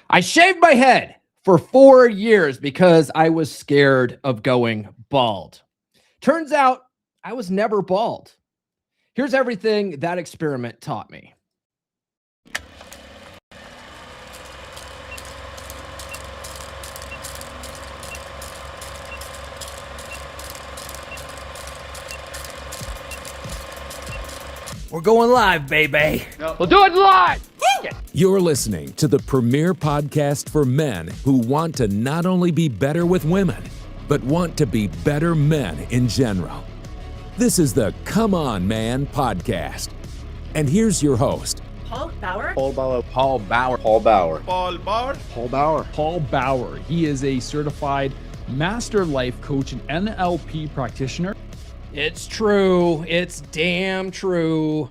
I shaved my head for 4 years because I was scared of going bald. Turns out I was never bald. Here's everything that experiment taught me. We're going live, baby. We'll do it live. You're listening to the premier podcast for men who want to not only be better with women, but want to be better men in general. This is the Come On Man podcast. And here's your host, Paul Bauer. Paul Bauer. Paul Bauer. Paul Bauer. Paul Bauer. Paul Bauer. Paul Bauer. He is a certified master life coach and NLP practitioner. It's true. It's damn true.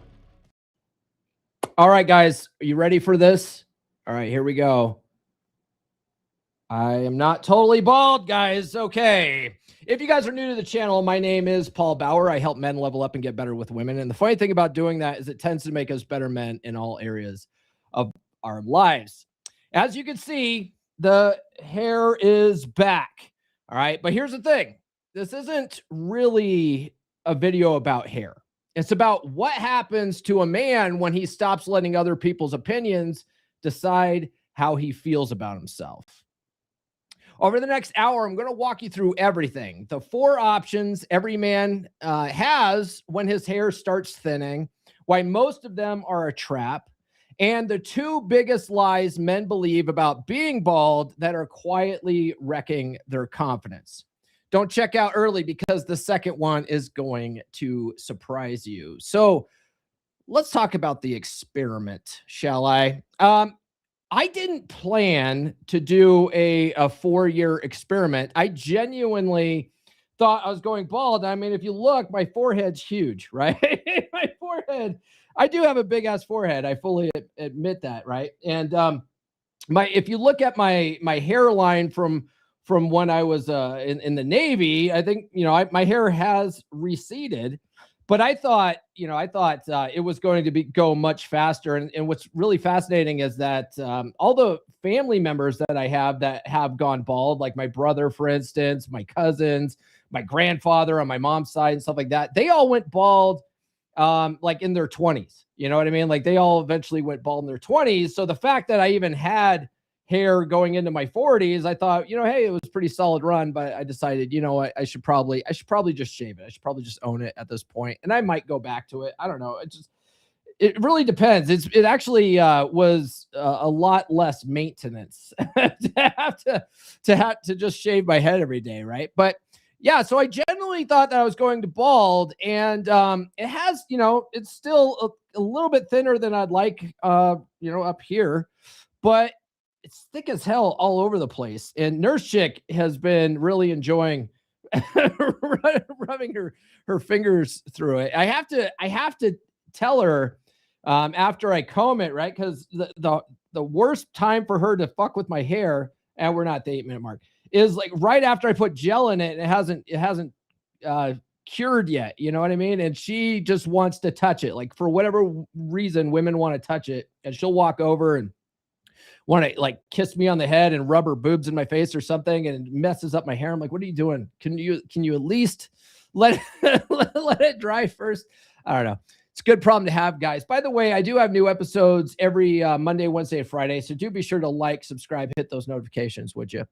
All right, guys, are you ready for this? All right, here we go. I am not totally bald, guys. Okay. If you guys are new to the channel, my name is Paul Bauer. I help men level up and get better with women. And the funny thing about doing that is it tends to make us better men in all areas of our lives. As you can see, the hair is back. All right. But here's the thing. This isn't really a video about hair. It's about what happens to a man when he stops letting other people's opinions decide how he feels about himself. Over the next hour, I'm going to walk you through everything. The 4 options every man has when his hair starts thinning, why most of them are a trap, and the 2 biggest lies men believe about being bald that are quietly wrecking their confidence. Don't check out early because the second one is going to surprise you. So let's talk about the experiment, shall I? I didn't plan to do a 4-year experiment. I genuinely thought I was going bald. I mean, if you look, my forehead's huge, right? My forehead, I do have a big ass forehead. I fully admit that, right? And if you look at my hairline from when I was in the Navy, I think, my hair has receded, but I thought it was going to go much faster. And what's really fascinating is that all the family members that I have that have gone bald, like my brother, for instance, my cousins, my grandfather on my mom's side and stuff like that, they all went bald like in their 20s. You know what I mean? Like they all eventually went bald in their 20s. So the fact that I even had hair going into my 40s, I thought, hey, it was a pretty solid run, but I decided, what, I should probably just shave it. I should probably just own it at this point, and I might go back to it. I don't know. It really depends. It actually was a lot less maintenance to have to just shave my head every day, right? But yeah, so I generally thought that I was going to bald, and it has, it's still a little bit thinner than I'd like, up here, but it's thick as hell all over the place. And Nurse Chick has been really enjoying rubbing her fingers through it. I have to tell her after I comb it, right? Because the worst time for her to fuck with my hair, and we're not at the 8-minute mark, is like right after I put gel in it. And it hasn't cured yet. You know what I mean? And she just wants to touch it. Like for whatever reason, women want to touch it, and she'll walk over and want to like kiss me on the head and rub her boobs in my face or something, and it messes up my hair. I'm like, what are you doing? Can you at least let it dry first? I don't know. It's a good problem to have, guys. By the way, I do have new episodes every Monday, Wednesday, and Friday. So do be sure to like, subscribe, hit those notifications, would you?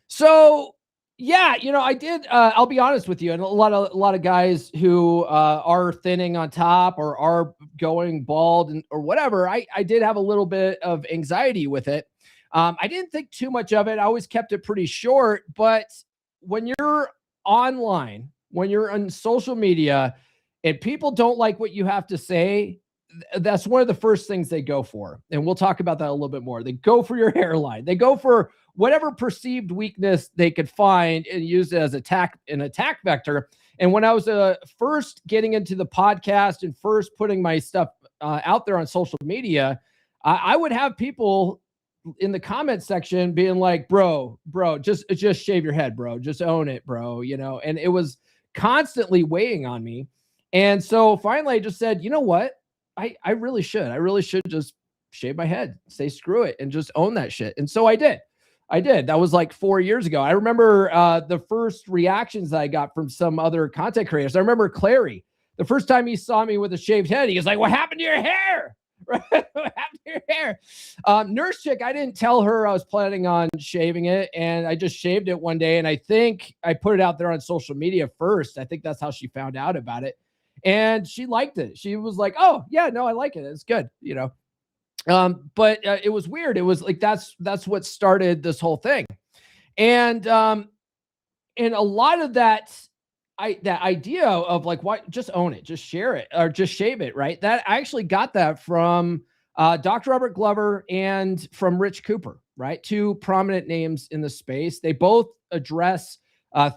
So yeah, I did. I'll be honest with you, and a lot of guys who are thinning on top or are going bald or whatever. I did have a little bit of anxiety with it. I didn't think too much of it. I always kept it pretty short. But when you're online, when you're on social media, and people don't like what you have to say, that's one of the first things they go for. And we'll talk about that a little bit more. They go for your hairline. They go for whatever perceived weakness they could find and use it as an attack vector. And when I was first getting into the podcast and first putting my stuff out there on social media, I would have people in the comment section being like, bro, just shave your head, bro. Just own it, bro. And it was constantly weighing on me. And so finally I just said, you know what? I really should just shave my head, say screw it, and just own that shit. And so I did. That was like 4 years ago. I remember the first reactions I got from some other content creators. I remember Clary, the first time he saw me with a shaved head, he was like, what happened to your hair? What happened to your hair? Nurse chick, I didn't tell her I was planning on shaving it, and I just shaved it one day, and I think I put it out there on social media first. I think that's how she found out about it, and she liked it. She was like, oh yeah, no, I like it, it's good, you know. But it was weird. It was like that's what started this whole thing, and a lot of that idea of like, what, just own it, just share it, or just shave it, right? That I actually got that from Dr. Robert Glover and from Rich Cooper, right? Two prominent names in the space. They both address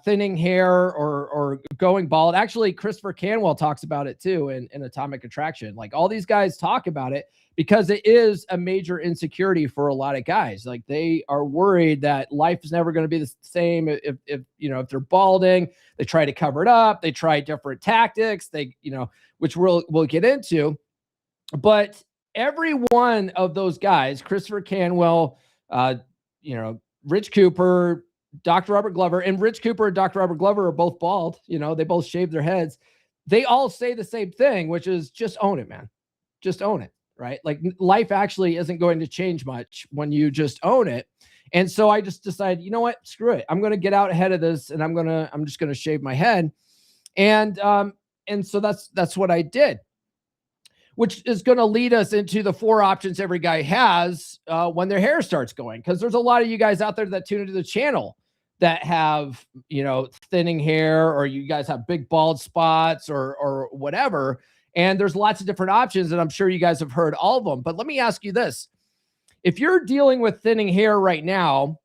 thinning hair or going bald. Actually, Christopher Canwell talks about it too in Atomic Attraction. Like, all these guys talk about it because it is a major insecurity for a lot of guys. Like, they are worried that life is never going to be the same if you know, if they're balding. They try to cover it up. They try different tactics. They, you know, which we'll get into. But every one of those guys, Christopher Canwell, you know, Rich Cooper, Dr. Robert Glover, and Rich Cooper and Dr. Robert Glover are both bald. You know, they both shave their heads. They all say the same thing, which is just own it, man. Just own it, right? Like, life actually isn't going to change much when you just own it. And so I just decided, you know what, screw it. I'm going to get out ahead of this, and I'm just going to shave my head. And so that's what I did, which is going to lead us into the 4 options every guy has when their hair starts going. Because there's a lot of you guys out there that tune into the channel that have, you know, thinning hair, or you guys have big bald spots or whatever. And there's lots of different options, and I'm sure you guys have heard all of them. But let me ask you this. If you're dealing with thinning hair right now,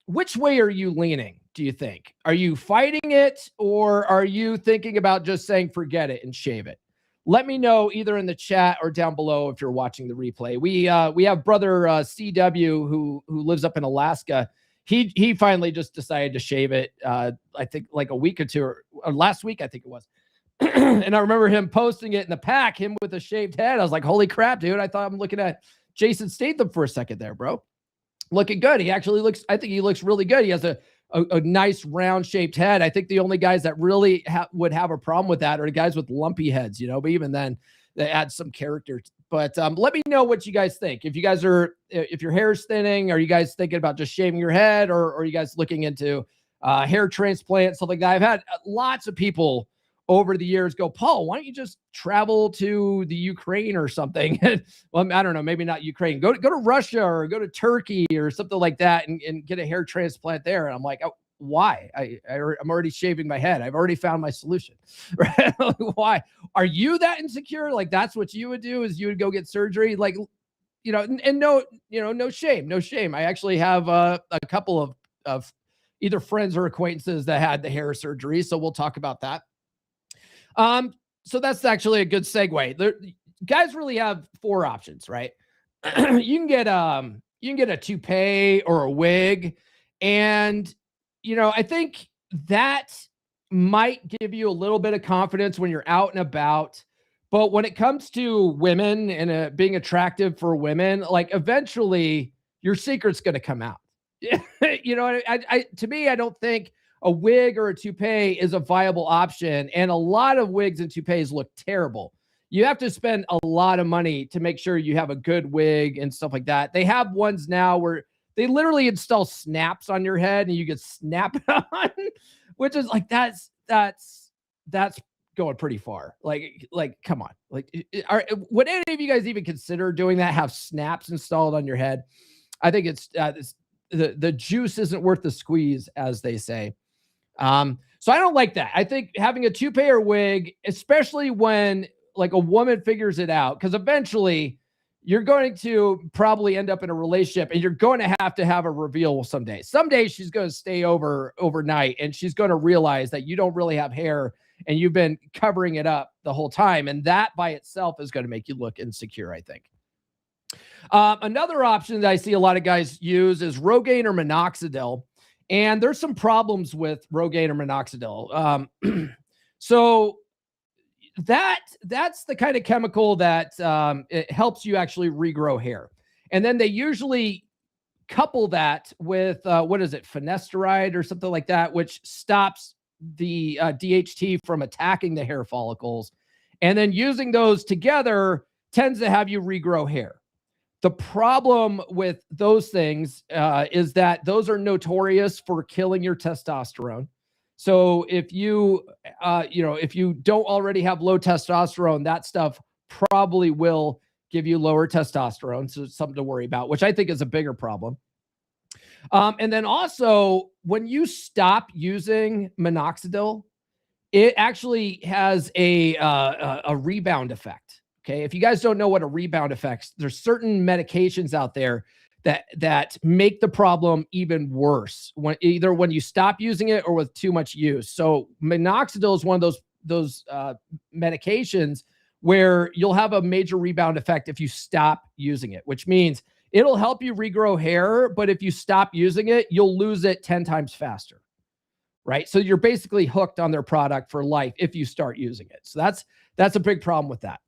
which way are you leaning, do you think? Are you fighting it, or are you thinking about just saying forget it and shave it? Let me know either in the chat or down below if you're watching the replay. We have brother CW who lives up in Alaska. He finally just decided to shave it. I think like a week or two, or last week, I think it was. And I remember him posting it in the pack, him with a shaved head. I was like, holy crap, dude. I thought I'm looking at Jason Statham for a second there, bro. Looking good. He actually looks, I think he looks really good. He has a nice round shaped head. I think the only guys that really would have a problem with that are the guys with lumpy heads, you know, but even then they add some character. But let me know what you guys think. If you guys are, if your hair is thinning, are you guys thinking about just shaving your head, or are you guys looking into hair transplant, stuff like that? I've had lots of people over the years go, Paul, why don't you just travel to the Ukraine or something? Well, I don't know, maybe not Ukraine. Go to Russia or go to Turkey or something like that and get a hair transplant there. And I'm like, oh, why? I'm already shaving my head. I've already found my solution. Right? Why? Are you that insecure? Like, that's what you would do, is you would go get surgery? Like, you know, and no, you know, no shame. I actually have a couple of either friends or acquaintances that had the hair surgery. So we'll talk about that. So that's actually a good segue. Guys really have 4 options, right? You can get a toupee or a wig. And, you know, I think that might give you a little bit of confidence when you're out and about. But when it comes to women and being attractive for women, like, eventually your secret's going to come out. You know, to me, I don't think a wig or a toupee is a viable option. And a lot of wigs and toupees look terrible. You have to spend a lot of money to make sure you have a good wig and stuff like that. They have ones now where they literally install snaps on your head and you can snap it on, which is like, that's going pretty far. Like, come on. Like, would any of you guys even consider doing that? Have snaps installed on your head? I think it's the juice isn't worth the squeeze, as they say. So I don't like that. I think having a toupee or wig, especially when like a woman figures it out, because eventually you're going to probably end up in a relationship and you're going to have a reveal someday. Someday she's going to stay overnight and she's going to realize that you don't really have hair and you've been covering it up the whole time. And that by itself is going to make you look insecure, I think. Another option that I see a lot of guys use is Rogaine or minoxidil. And there's some problems with Rogaine or minoxidil. So that's the kind of chemical that it helps you actually regrow hair. And then they usually couple that with what is it, finasteride or something like that, which stops the DHT from attacking the hair follicles. And then using those together tends to have you regrow hair. The problem with those things is that those are notorious for killing your testosterone. So if you, if you don't already have low testosterone, that stuff probably will give you lower testosterone. So it's something to worry about, which I think is a bigger problem. And then also, when you stop using minoxidil, it actually has a rebound effect. Okay. If you guys don't know what a rebound effect, there's certain medications out there that make the problem even worse when you stop using it or with too much use. So minoxidil is one of those medications where you'll have a major rebound effect if you stop using it, which means it'll help you regrow hair, but if you stop using it, you'll lose it 10 times faster, right? So you're basically hooked on their product for life if you start using it. So that's a big problem with that.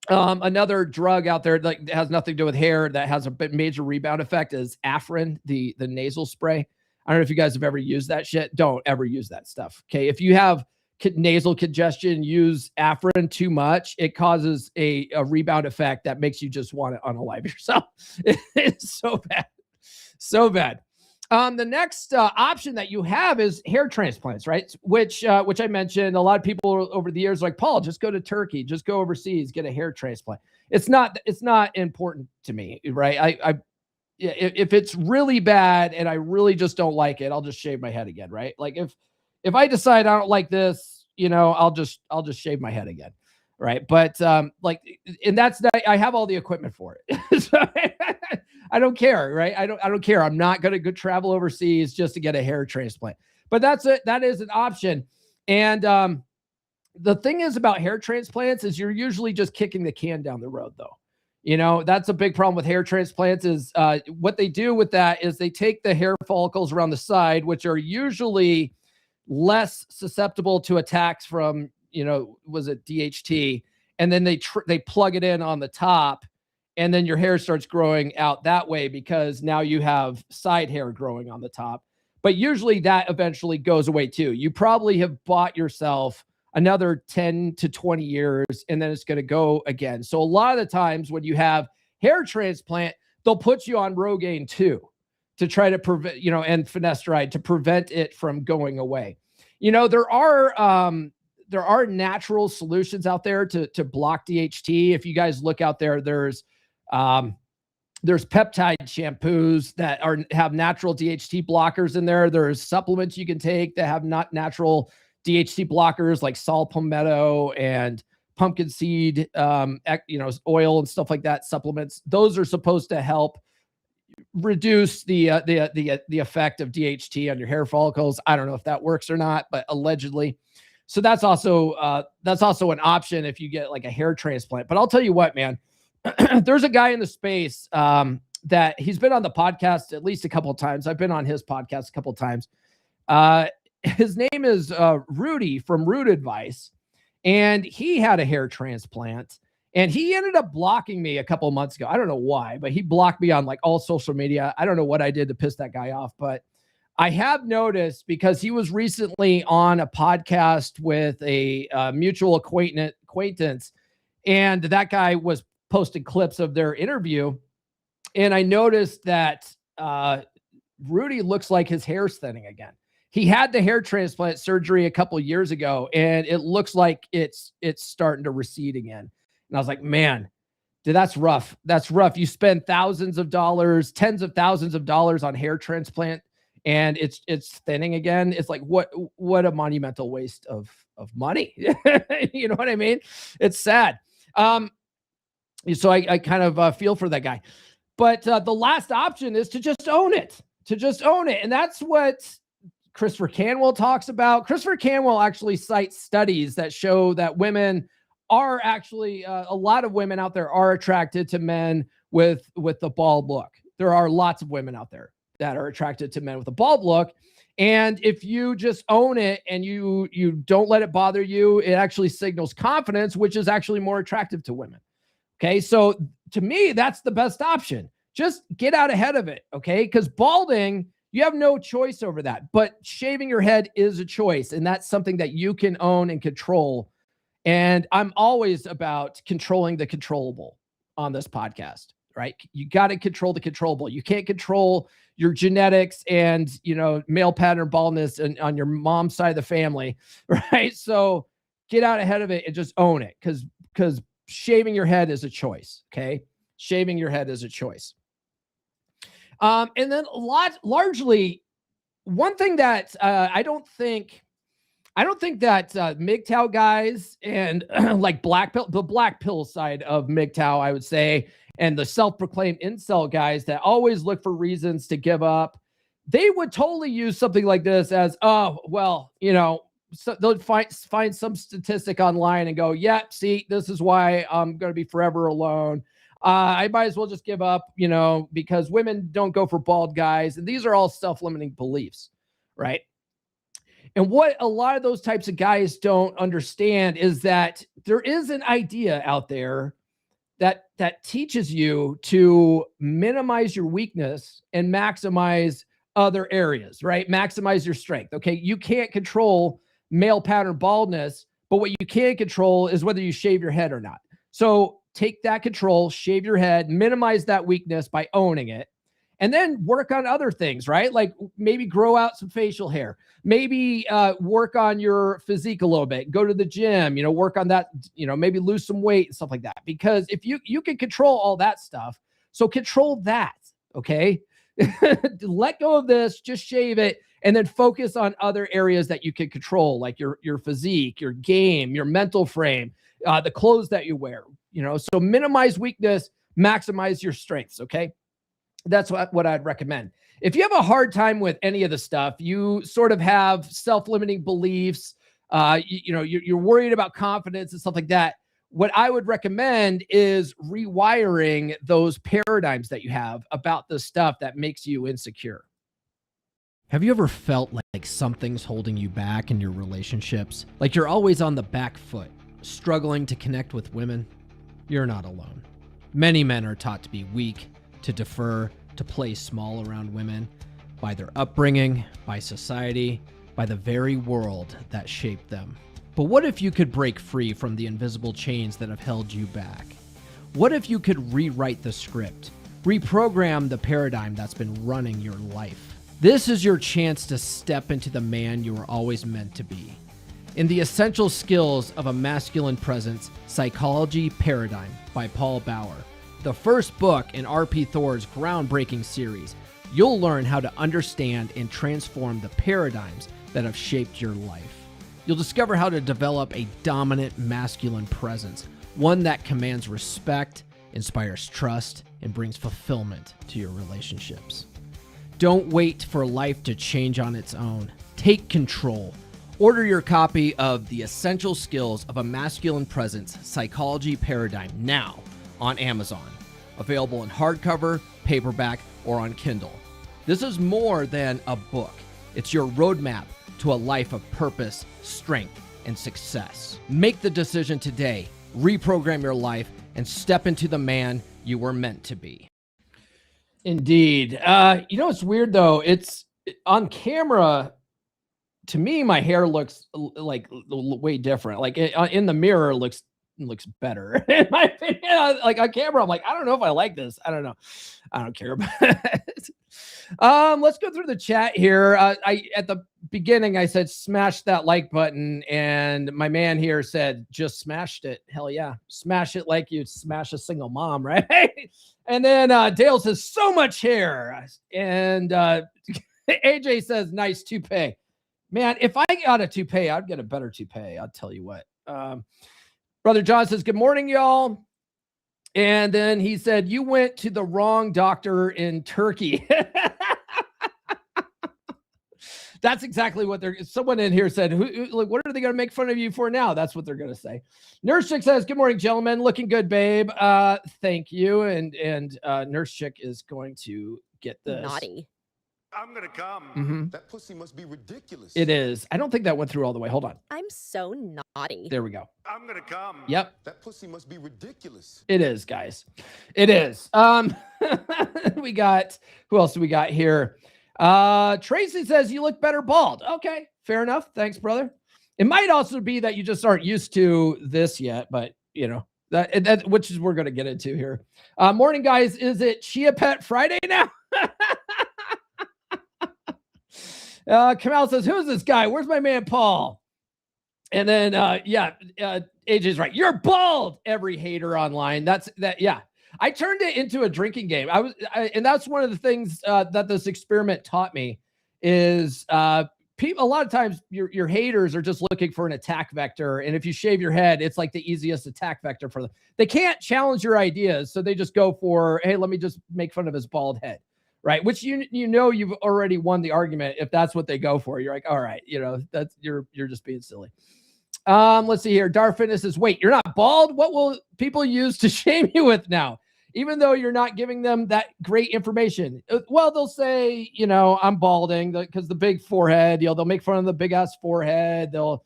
Another drug out there that has nothing to do with hair that has a major rebound effect is Afrin, the nasal spray. I don't know if you guys have ever used that shit. Don't ever use that stuff. Okay. If you have nasal congestion, use Afrin too much. It causes a rebound effect that makes you just want to unalive yourself. It's so bad. So bad. The next option that you have is hair transplants, right? Which I mentioned. A lot of people over the years are like, Paul, just go to Turkey, just go overseas, get a hair transplant. It's not important to me, right? If it's really bad and I really just don't like it, I'll just shave my head again, right? Like if I decide I don't like this, I'll just shave my head again, right? But and that's that. I have all the equipment for it. So I don't care, right? I don't care. I'm not going to go travel overseas just to get a hair transplant. But that's it. That is an option. And the thing is about hair transplants is you're usually just kicking the can down the road, though. That's a big problem with hair transplants is what they do with that is they take the hair follicles around the side, which are usually less susceptible to attacks from, was it DHT? And then they plug it in on the top. And then your hair starts growing out that way because now you have side hair growing on the top. But usually that eventually goes away too. You probably have bought yourself another 10 to 20 years and then it's going to go again. So a lot of the times when you have hair transplant, they'll put you on Rogaine too to try to prevent, and finasteride to prevent it from going away. There are natural solutions out there to block DHT. If you guys look out there, there's peptide shampoos that have natural DHT blockers in there. There's supplements you can take that have not natural DHT blockers like saw palmetto and pumpkin seed, oil and stuff like that. Supplements. Those are supposed to help reduce the effect of DHT on your hair follicles. I don't know if that works or not, but allegedly. So that's also an option if you get like a hair transplant. But I'll tell you what, man. There's a guy in the space that he's been on the podcast at least a couple of times. I've been on his podcast a couple of times. His name is Rudy from Root Advice, and he had a hair transplant, and he ended up blocking me a couple of months ago. I don't know why, but he blocked me on like all social media. I don't know what I did to piss that guy off, but I have noticed because he was recently on a podcast with a mutual acquaintance, and that guy was posted clips of their interview. And I noticed that Rudy looks like his hair's thinning again. He had the hair transplant surgery a couple of years ago, and it looks like it's starting to recede again. And I was like, man, dude, that's rough. That's rough. You spend thousands of dollars, tens of thousands of dollars on hair transplant, and it's thinning again. It's like, what a monumental waste of money. You know what I mean? It's sad. So I kind of feel for that guy. But the last option is to just own it, And that's what Christopher Canwell talks about. Christopher Canwell actually cites studies that show that women are actually, a lot of women out there are attracted to men with the bald look. There are lots of women out there that are attracted to men with a bald look. And if you just own it and you don't let it bother you, it actually signals confidence, which is actually more attractive to women. Okay. So to me, that's the best option. Just get out ahead of it. Okay. Because balding, you have no choice over that. But shaving your head is a choice. And that's something that you can own and control. And I'm always about controlling the controllable on this podcast, right? You got to control the controllable. You can't control your genetics and, male pattern baldness on your mom's side of the family, right? So get out ahead of it and just own it, because shaving your head is a choice, okay? Shaving your head is a choice. And then largely, one thing that I don't think that MGTOW guys and like the black pill side of MGTOW, I would say, and the self-proclaimed incel guys that always look for reasons to give up, they would totally use something like this as, oh, well, so they'll find some statistic online and go, yeah, see, this is why I'm going to be forever alone. I might as well just give up, because women don't go for bald guys. And these are all self-limiting beliefs, right? And what a lot of those types of guys don't understand is that there is an idea out there that teaches you to minimize your weakness and maximize other areas, right? Maximize your strength. Okay. You can't control male pattern baldness, but what you can control is whether you shave your head or not. So take that control, shave your head, minimize that weakness by owning it, and then work on other things, right? Like maybe grow out some facial hair, maybe work on your physique a little bit, go to the gym, work on that, maybe lose some weight and stuff like that. Because if you can control all that stuff, so control that, okay? Let go of this, just shave it, and then focus on other areas that you can control, like your physique, your game, your mental frame, the clothes that you wear, so minimize weakness, maximize your strengths, okay? That's what I'd recommend. If you have a hard time with any of the stuff, you sort of have self-limiting beliefs, you're worried about confidence and stuff like that, what I would recommend is rewiring those paradigms that you have about the stuff that makes you insecure. Have you ever felt like something's holding you back in your relationships? Like you're always on the back foot, struggling to connect with women? You're not alone. Many men are taught to be weak, to defer, to play small around women by their upbringing, by society, by the very world that shaped them. But what if you could break free from the invisible chains that have held you back? What if you could rewrite the script, reprogram the paradigm that's been running your life? This is your chance to step into the man you were always meant to be. In The Essential Skills of a Masculine Presence, Psychology Paradigm by Paul Bauer, the first book in R.P. Thor's groundbreaking series, you'll learn how to understand and transform the paradigms that have shaped your life. You'll discover how to develop a dominant masculine presence, one that commands respect, inspires trust, and brings fulfillment to your relationships. Don't wait for life to change on its own. Take control. Order your copy of The Essential Skills of a Masculine Presence, Psychology Paradigm now on Amazon. Available in hardcover, paperback, or on Kindle. This is more than a book. It's your roadmap to a life of purpose, strength, and success. Make the decision today. Reprogram your life and step into the man you were meant to be. Indeed. It's weird though. It's on camera. To me, my hair looks like way different. Like in the mirror, it looks better. In my opinion, like on camera, I'm like, I don't know if I like this. I don't know. I don't care about it. Let's go through the chat here. At the beginning, I said smash that like button, and my man here said just smashed it. Hell yeah, smash it like you smash a single mom, right? And then Dale says so much hair, and AJ says nice toupee. Man, if I got a toupee, I'd get a better toupee. I'll tell you what. Brother John says, good morning, y'all. And then he said, you went to the wrong doctor in Turkey. That's exactly what someone in here said, what are they going to make fun of you for now? That's what they're going to say. Nurse Chick says, good morning, gentlemen. Looking good, babe. Thank you. And Nurse Chick is going to get this. Naughty. I'm gonna come. Mm-hmm. That pussy must be ridiculous. It is. I don't think that went through all the way. Hold on. I'm so naughty. There we go. I'm gonna come. Yep. That pussy must be ridiculous. It is, guys. It is. We got, who else do we got here? Tracy says you look better bald. Okay, fair enough. Thanks, brother. It might also be that you just aren't used to this yet, but you know, that which is we're going to get into here. Morning, guys. Is it Chia Pet Friday now? Kamal says, who's this guy? Where's my man Paul? And then AJ's right. You're bald. Every hater online. That's that. Yeah. I turned it into a drinking game. And that's one of the things that this experiment taught me is people. A lot of times your haters are just looking for an attack vector. And if you shave your head, it's like the easiest attack vector for them. They can't challenge your ideas. So they just go for, hey, let me just make fun of his bald head. Right. Which you know, you've already won the argument. If that's what they go for, you're like, all right, you know, that's you're just being silly. Let's see here. Dar Fitness says, wait, you're not bald? What will people use to shame you with now? Even though you're not giving them that great information. Well, they'll say, you know, I'm balding because the big forehead, you know, they'll make fun of the big ass forehead. They'll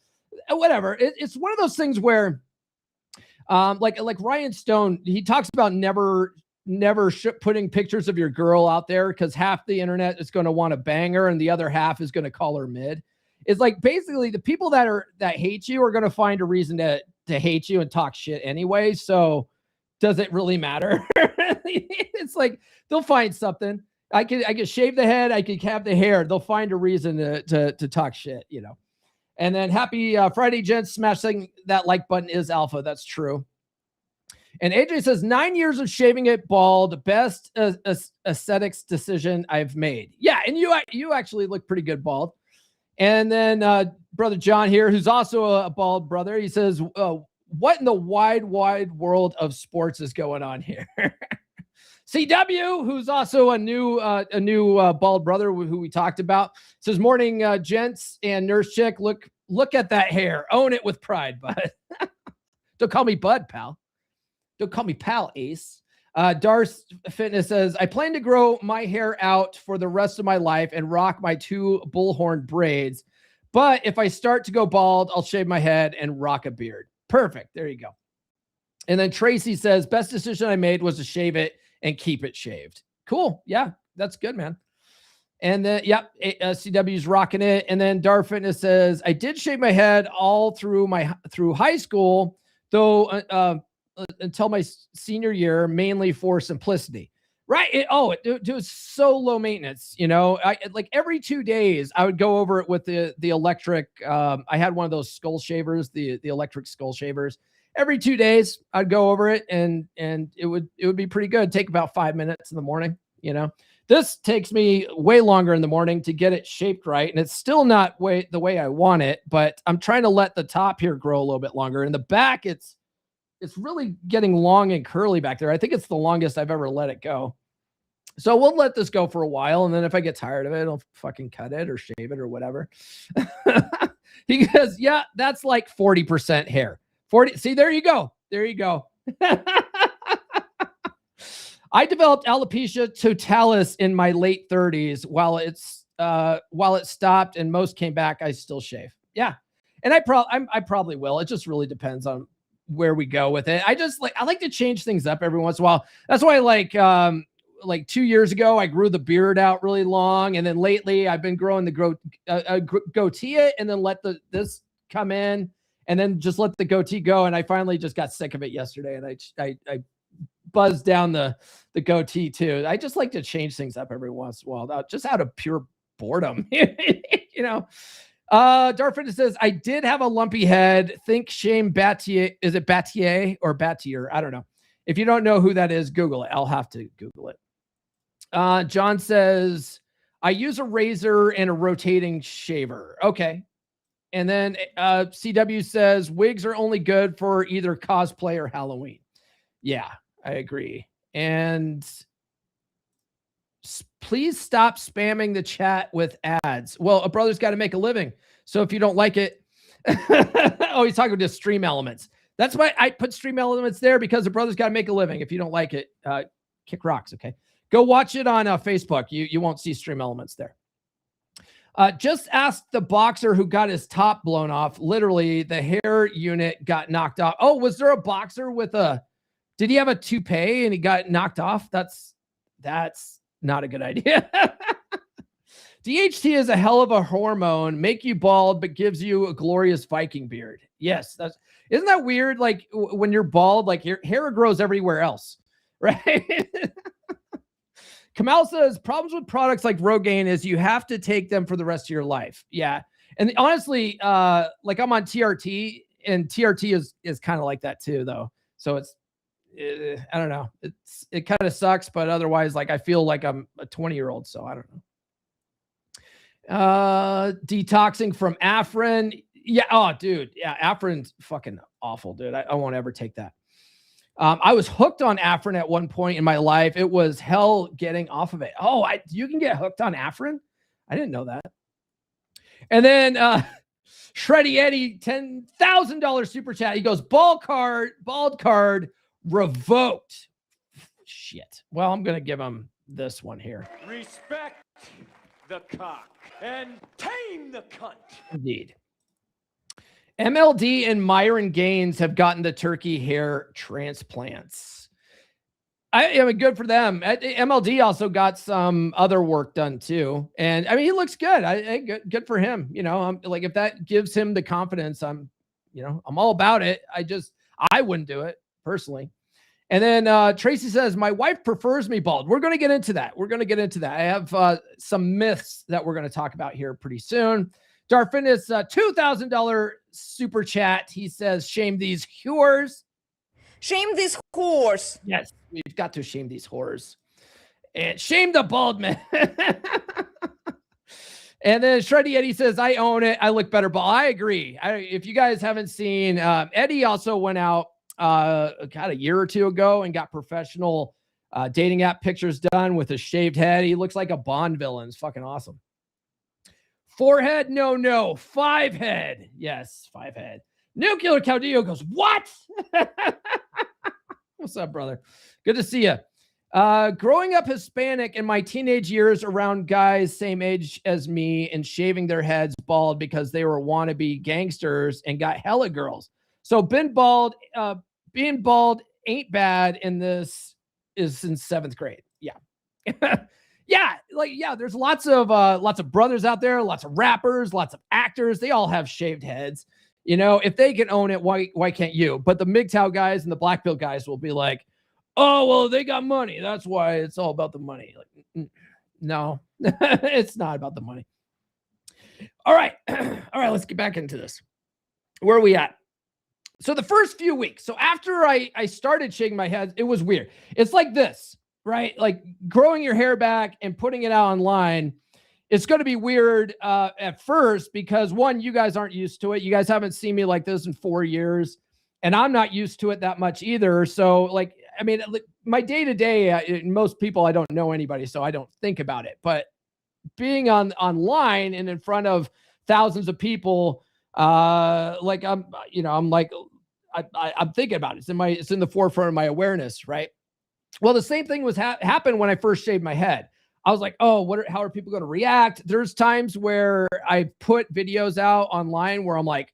whatever. It's one of those things where like Ryan Stone, he talks about never putting pictures of your girl out there because half the internet is going to want to bang her and the other half is going to call her mid. It's like basically the people that hate you are going to find a reason to hate you and talk shit anyway. So does it really matter? It's like they'll find something. I could shave the head. I could have the hair. They'll find a reason to talk shit, you know. And then happy Friday, gents. Smashing that like button is alpha. That's true. And AJ says 9 years of shaving it bald, best aesthetics decision I've made. Yeah, and you actually look pretty good bald. And then brother John here, who's also a bald brother, he says, what in the wide world of sports is going on here? CW, who's also a new bald brother who we talked about, says, morning, gents and nurse chick, look at that hair. Own it with pride, bud. Don't call me bud, pal. Don't call me pal, Ace. Darce Fitness says, I plan to grow my hair out for the rest of my life and rock my 2 bullhorn braids. But if I start to go bald, I'll shave my head and rock a beard. Perfect. There you go. And then Tracy says, best decision I made was to shave it and keep it shaved. Cool. Yeah, that's good, man. And then, yep, CW's rocking it. And then Dar Fitness says, I did shave my head all through high school, though, until my senior year, mainly for simplicity. Right. It was so low maintenance. You know, like every 2 days I would go over it with the electric. I had one of those skull shavers, the electric skull shavers. Every 2 days I'd go over it and it would be pretty good. Take about 5 minutes in the morning. You know, this takes me way longer in the morning to get it shaped right. And it's still not the way I want it, but I'm trying to let the top here grow a little bit longer. In the back, it's really getting long and curly back there. I think it's the longest I've ever let it go. So we'll let this go for a while. And then if I get tired of it, I'll fucking cut it or shave it or whatever. He goes, yeah, that's like 40% hair. 40. See, there you go. There you go. I developed alopecia totalis in my late 30s. While it stopped and most came back, I still shave. Yeah. And I probably will. It just really depends on where we go with it. I like to change things up every once in a while. That's why like 2 years ago, I grew the beard out really long. And then lately I've been growing the goatee it and then let this come in and then just let the goatee go. And I finally just got sick of it yesterday. And I buzzed down the goatee too. I just like to change things up every once in a while, just out of pure boredom, you know? Darfin says, I did have a lumpy head. Think Shane Battier. Is it Battier or Battier? I don't know. If you don't know who that is, Google it. I'll have to Google it. John says, I use a razor and a rotating shaver. Okay. And then CW says, wigs are only good for either cosplay or Halloween. Yeah, I agree. And please stop spamming the chat with ads. Well, a brother's got to make a living. So if you don't like it, oh, he's talking to Stream Elements. That's why I put Stream Elements there, because a brother's got to make a living. If you don't like it, kick rocks. Okay. Go watch it on Facebook. You won't see Stream Elements there. Just ask the boxer who got his top blown off. Literally, the hair unit got knocked off. Oh, was there a boxer with did he have a toupee and he got knocked off? That's not a good idea. DHT is a hell of a hormone, make you bald, but gives you a glorious Viking beard. Yes, isn't that weird? Like when you're bald, like your hair grows everywhere else, right? Kamal says problems with products like Rogaine is you have to take them for the rest of your life. Yeah. And honestly, like I'm on TRT and TRT is kind of like that too, though. So it's, I don't know. It kind of sucks, but otherwise, like I feel like I'm a 20-year-old. So I don't know. Detoxing from Afrin. Yeah. Oh, dude. Yeah. Afrin's fucking awful, dude. I won't ever take that. I was hooked on Afrin at one point in my life. It was hell getting off of it. Oh, you can get hooked on Afrin? I didn't know that. And then Shreddy Eddie, $10,000 super chat. He goes, bald card revoked. Shit. Well, I'm going to give him this one here. Respect the cock and tame the cunt. Indeed. MLD and Myron Gaines have gotten the turkey hair transplants. I mean, good for them. MLD also got some other work done too. And I mean, he looks good. Good for him. You know, like if that gives him the confidence, I'm all about it. I wouldn't do it personally. And then Tracy says, my wife prefers me bald. We're going to get into that. I have some myths that we're going to talk about here pretty soon. Darfin is $2,000 super chat. He says, shame these whores. Shame these whores. Yes, we've got to shame these whores. And shame the bald man. And then Shreddy Eddie says, I own it. I look better bald. I agree. If you guys haven't seen, Eddie also went out a year or two ago and got professional dating app pictures done with a shaved head. He looks like a Bond villain. It's fucking awesome. 4 head? No. 5 head. Yes, 5 head. Nuclear Caudillo goes, what? What's up, brother? Good to see you. Growing up Hispanic in my teenage years around guys same age as me and shaving their heads bald because they were wannabe gangsters and got hella girls. So being bald ain't bad, and this is in 7th grade. Yeah. There's lots of brothers out there, lots of rappers, lots of actors. They all have shaved heads. You know, if they can own it, why can't you? But the MGTOW guys and the black pill guys will be like, oh, well, they got money. That's why it's all about the money. Like, no, it's not about the money. All right. Let's get back into this. Where are we at? So the first few weeks. So after I started shaving my head, it was weird. It's like this. Right? Like growing your hair back and putting it out online. It's going to be weird at first because one, you guys aren't used to it. You guys haven't seen me like this in 4 years and I'm not used to it that much either. So like, I mean, my day to day, most people, I don't know anybody, so I don't think about it, but being online and in front of thousands of people, like I'm thinking about it. It's in the forefront of my awareness. Right. Well, the same thing was happened when I first shaved my head. I was like, oh, how are people going to react? There's times where I put videos out online where I'm like,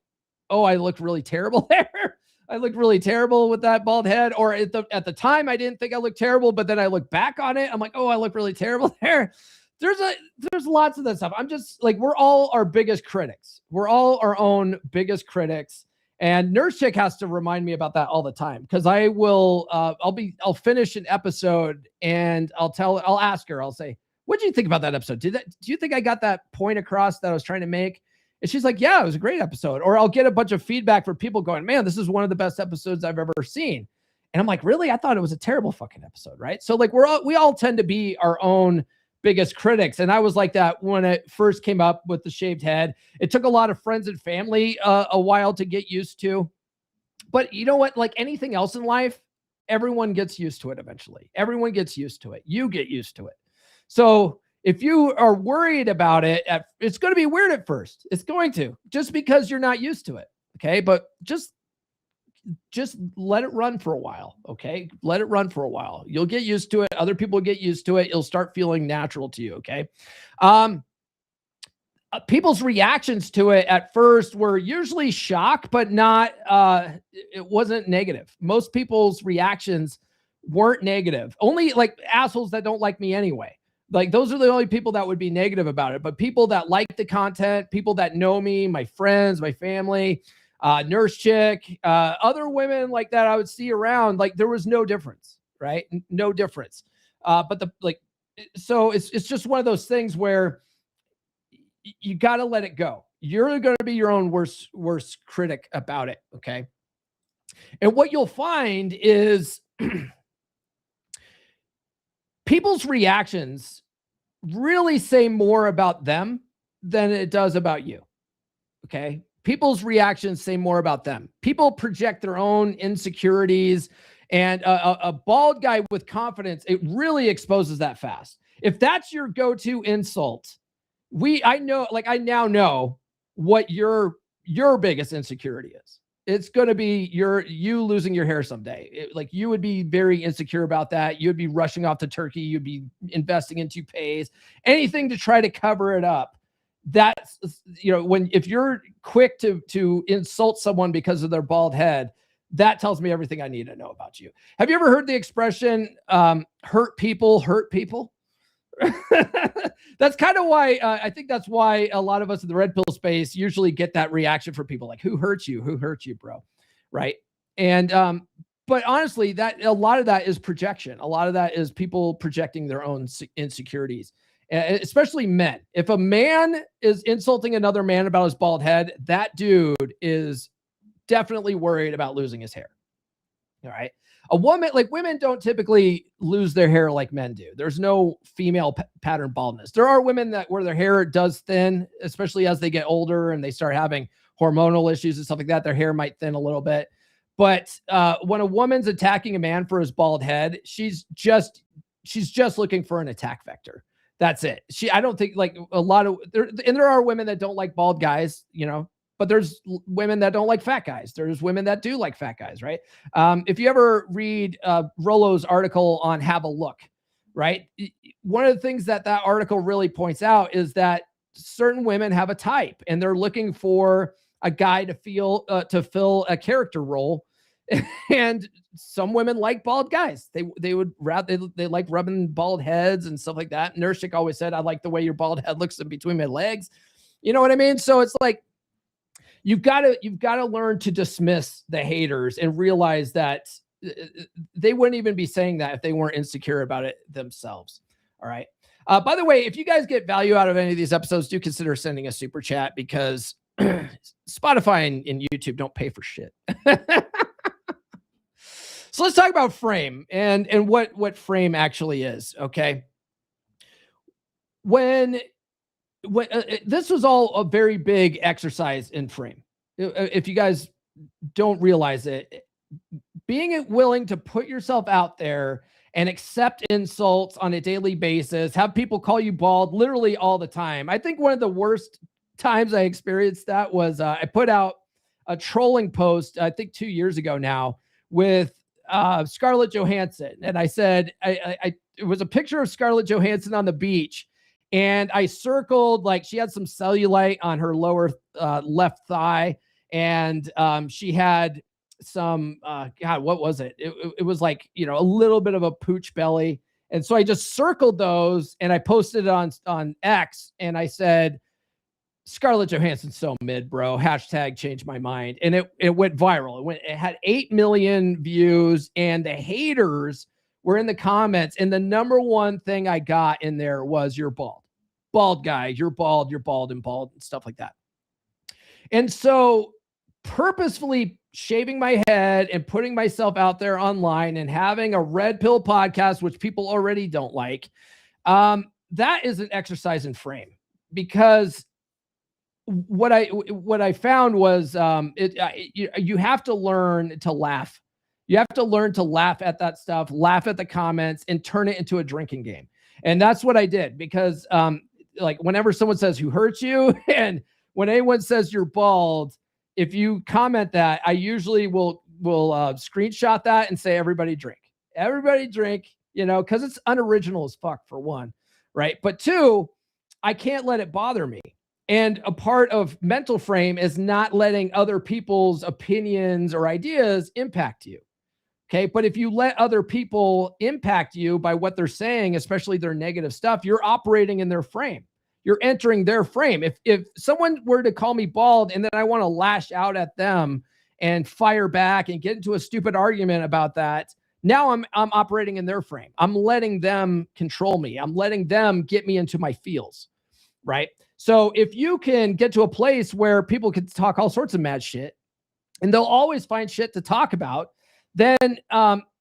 oh, I look really terrible there. I look really terrible with that bald head. Or at the time, I didn't think I looked terrible, but then I look back on it. I'm like, oh, I look really terrible there. There's lots of that stuff. I'm just like, we're all our biggest critics. We're all our own biggest critics. And Nurse Chick has to remind me about that all the time. Cause I will, I'll finish an episode and I'll ask her, I'll say, what do you think about that episode? Do you think I got that point across that I was trying to make? And she's like, yeah, it was a great episode. Or I'll get a bunch of feedback from people going, man, this is one of the best episodes I've ever seen. And I'm like, really? I thought it was a terrible fucking episode. Right. So like we all tend to be our own biggest critics. And I was like that when it first came up with the shaved head. It took a lot of friends and family a while to get used to. But you know what? Like anything else in life, everyone gets used to it eventually. Everyone gets used to it. You get used to it. So if you are worried about it, it's going to be weird at first. It's going to, just because you're not used to it. Okay. But just let it run for a while. Okay. Let it run for a while. You'll get used to it. Other people get used to it. You'll start feeling natural to you. Okay. people's reactions to it at first were usually shock, but not, it wasn't negative. Most people's reactions weren't negative. Only like assholes that don't like me anyway. Like those are the only people that would be negative about it. But people that like the content, people that know me, my friends, my family, nurse chick, other women like that I would see around, like there was no difference, right? No difference. But so it's just one of those things where you got to let it go. You're going to be your own worst critic about it. Okay. And what you'll find is people's reactions really say more about them than it does about you. Okay. People's reactions say more about them. People project their own insecurities, and a bald guy with confidence, it really exposes that fast. If that's your go-to insult, I now know what your biggest insecurity is. It's going to be you losing your hair someday. Like you would be very insecure about that. You'd be rushing off to Turkey. You'd be investing in toupees, anything to try to cover it up. That's, if you're quick to insult someone because of their bald head, that tells me everything I need to know about you. Have you ever heard the expression, hurt people hurt people? That's kind of why I think that's why a lot of us in the red pill space usually get that reaction from people like, who hurt you? Who hurt you, bro? Right. And, but honestly, that a lot of that is projection. A lot of that is people projecting their own insecurities, especially men. If a man is insulting another man about his bald head, that dude is definitely worried about losing his hair. All right. A woman, like women don't typically lose their hair like men do. There's no female pattern baldness. There are women where their hair does thin, especially as they get older and they start having hormonal issues and stuff like that. Their hair might thin a little bit. But when a woman's attacking a man for his bald head, she's just looking for an attack vector. That's it. I don't think like there are women that don't like bald guys, but there's women that don't like fat guys. There's women that do like fat guys, right? If you ever read Rollo's article on Have a Look, right? One of the things that article really points out is that certain women have a type and they're looking for a guy to fill a character role. And some women like bald guys. They would rather, they like rubbing bald heads and stuff like that. Nurse chick always said, I like the way your bald head looks in between my legs. You know what I mean? So it's like, you've got to learn to dismiss the haters and realize that they wouldn't even be saying that if they weren't insecure about it themselves. All right. By the way, if you guys get value out of any of these episodes, do consider sending a super chat because Spotify and YouTube don't pay for shit. So let's talk about frame and what frame actually is. Okay. When this was all a very big exercise in frame. If you guys don't realize it, being willing to put yourself out there and accept insults on a daily basis, have people call you bald literally all the time. I think one of the worst times I experienced that was I put out a trolling post, I think 2 years ago now, with Scarlett Johansson. And I said, it was a picture of Scarlett Johansson on the beach. And I circled, like she had some cellulite on her lower left thigh. And she had some, God, what was it? It was like, a little bit of a pooch belly. And so I just circled those and I posted it on X. And I said, Scarlett Johansson's so mid, bro. Hashtag change my mind. And it went viral. It had 8 million views and the haters were in the comments. And the number one thing I got in there was you're bald. Bald guy, you're bald and bald and stuff like that. And so purposefully shaving my head and putting myself out there online and having a red pill podcast, which people already don't like, that is an exercise in frame because what I found was you have to learn to laugh. You have to learn to laugh at that stuff, laugh at the comments, and turn it into a drinking game. And that's what I did because like whenever someone says who hurt you and when anyone says you're bald, if you comment that, I usually will screenshot that and say, everybody drink, because it's unoriginal as fuck for one. Right. But two, I can't let it bother me. And a part of mental frame is not letting other people's opinions or ideas impact you. Okay. But if you let other people impact you by what they're saying, especially their negative stuff, you're operating in their frame. You're entering their frame. If someone were to call me bald and then I want to lash out at them and fire back and get into a stupid argument about that, now I'm operating in their frame. I'm letting them control me. I'm letting them get me into my feels, right? So if you can get to a place where people can talk all sorts of mad shit and they'll always find shit to talk about, then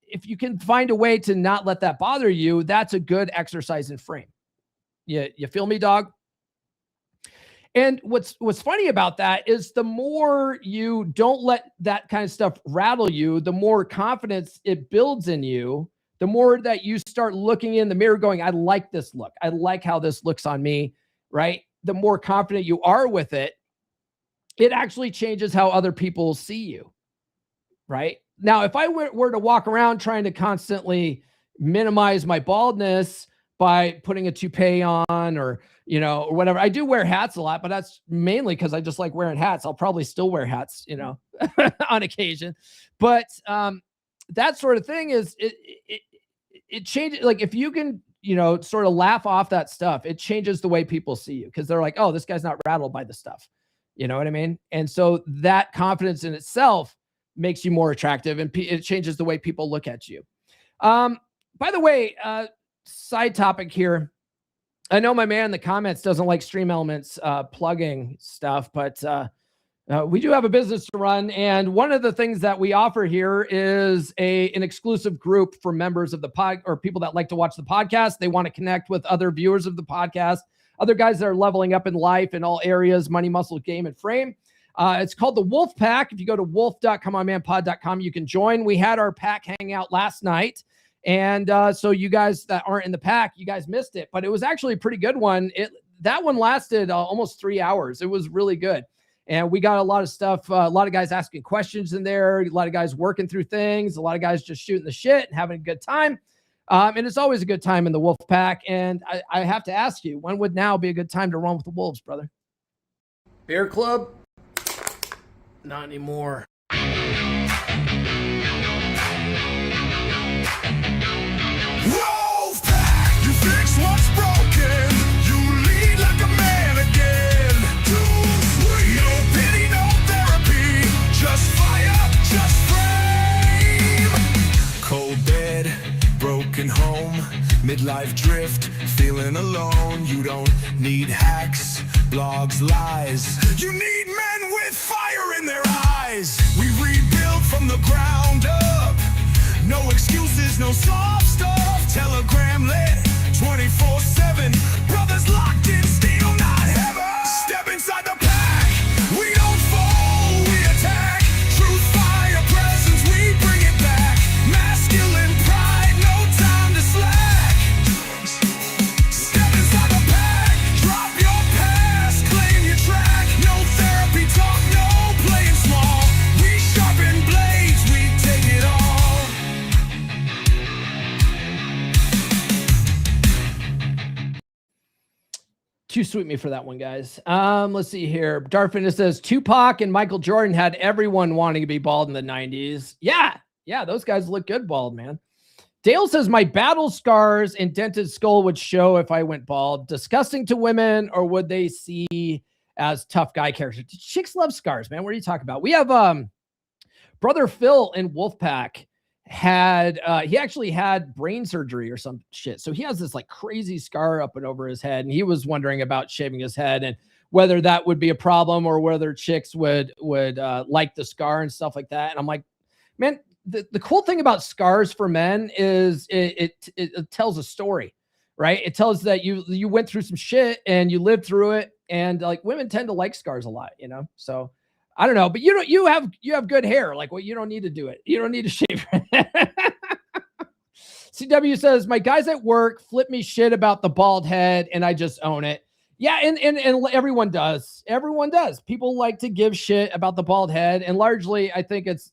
if you can find a way to not let that bother you, that's a good exercise in frame. You feel me, dog? And what's funny about that is the more you don't let that kind of stuff rattle you, the more confidence it builds in you, the more that you start looking in the mirror going, I like this look. I like how this looks on me, right? The more confident you are with it, it actually changes how other people see you, right? Now, if I were to walk around trying to constantly minimize my baldness by putting a toupee on or whatever. I do wear hats a lot, but that's mainly because I just like wearing hats. I'll probably still wear hats, on occasion. But that sort of thing is it changes. Like if you can, sort of laugh off that stuff, it changes the way people see you because they're like, oh, this guy's not rattled by the stuff. You know what I mean? And so that confidence in itself makes you more attractive and it changes the way people look at you. By the way, side topic here. I know my man in the comments doesn't like Stream Elements plugging stuff, but we do have a business to run. And one of the things that we offer here is an exclusive group for members of the pod or people that like to watch the podcast. They want to connect with other viewers of the podcast, other guys that are leveling up in life in all areas, money, muscle, game, and frame. It's called the Wolf Pack. If you go to wolf.comeonmanpod.com, you can join. We had our pack hangout last night. And so you guys that aren't in the pack, you guys missed it, but it was actually a pretty good one. That one lasted almost 3 hours. It was really good. And we got a lot of stuff, a lot of guys asking questions in there, a lot of guys working through things, a lot of guys just shooting the shit and having a good time. And it's always a good time in the Wolf Pack. And I have to ask you, when would now be a good time to run with the Wolves, brother? Beer Club? Not anymore. What's broken, you lead like a man again. No pity, no therapy, just fire, just frame. Cold bed, broken home, midlife drift, feeling alone. You don't need hacks, blogs, lies. You need men with fire in their eyes. We rebuild from the ground up. No excuses, no soft stuff. Telegram lit 24/7, brothers locked in, steel, not heaven. Step inside the pack, we don't fall, we attack. Truth, fire, presence, we bring it back. Masculine pride, no time to slack. Step inside the pack, drop your past, claim your track. No therapy talk, no playing small. We sharpen blades, we take it all. Too sweet me for that one, guys. Let's see here. Darfin says Tupac and Michael Jordan had everyone wanting to be bald in the 90s. Yeah, those guys look good bald, man. Dale says my battle scars and dented skull would show if I went bald. Disgusting to women, or would they see as tough guy characters? Chicks love scars, man. What are you talking about? We have brother Phil in Wolfpack he actually had brain surgery or some shit. So he has this like crazy scar up and over his head. And he was wondering about shaving his head and whether that would be a problem or whether chicks would like the scar and stuff like that. And I'm like, man, the cool thing about scars for men is it tells a story, right? It tells that you went through some shit and you lived through it. And like women tend to like scars a lot, so I don't know, but you have good hair. Like, well, you don't need to do it. You don't need to shave. CW says, my guys at work flip me shit about the bald head and I just own it. Yeah. And everyone does. Everyone does. People like to give shit about the bald head. And largely, I think it's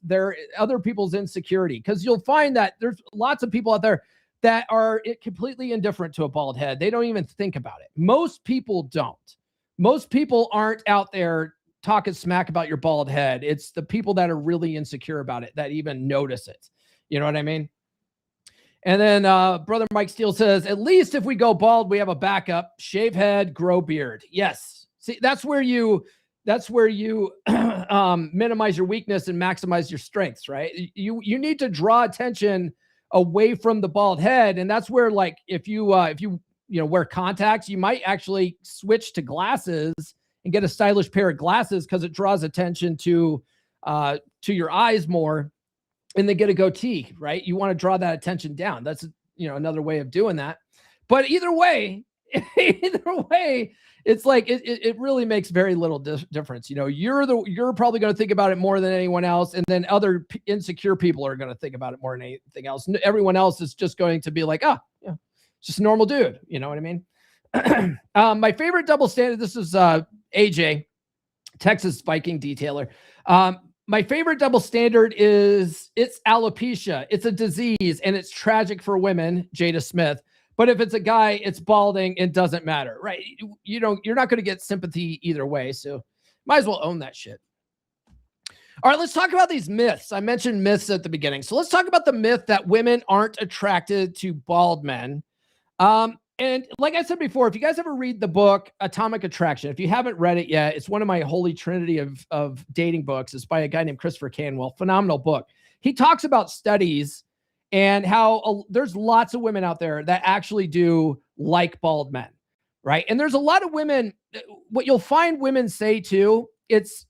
other people's insecurity, because you'll find that there's lots of people out there that are completely indifferent to a bald head. They don't even think about it. Most people don't. Most people aren't out there talking smack about your bald head. It's the people that are really insecure about it that even notice it. You know what I mean? And then Brother Mike Steele says, at least if we go bald, we have a backup. Shave head, grow beard. Yes. See, that's where you minimize your weakness and maximize your strengths, right? You need to draw attention away from the bald head. And that's where, like, if you wear contacts, you might actually switch to glasses and get a stylish pair of glasses because it draws attention to your eyes more, and then get a goatee, right? You want to draw that attention down. That's, another way of doing that. But either way, it's like, it really makes very little difference. You're probably going to think about it more than anyone else. And then other insecure people are going to think about it more than anything else. Everyone else is just going to be like, just a normal dude. You know what I mean? My favorite double standard, this is AJ, Texas Viking detailer. My favorite double standard is it's alopecia. It's a disease and it's tragic for women, Jada Smith. But if it's a guy, it's balding. It doesn't matter, right? You're not going to get sympathy either way. So might as well own that shit. All right, let's talk about these myths. I mentioned myths at the beginning. So let's talk about the myth that women aren't attracted to bald men. And like I said before, if you guys ever read the book Atomic Attraction, if you haven't read it yet, it's one of my holy trinity of dating books. It's by a guy named Christopher Canwell. Phenomenal book. He talks about studies and how there's lots of women out there that actually do like bald men, right? And there's a lot of women, what you'll find women say too, it's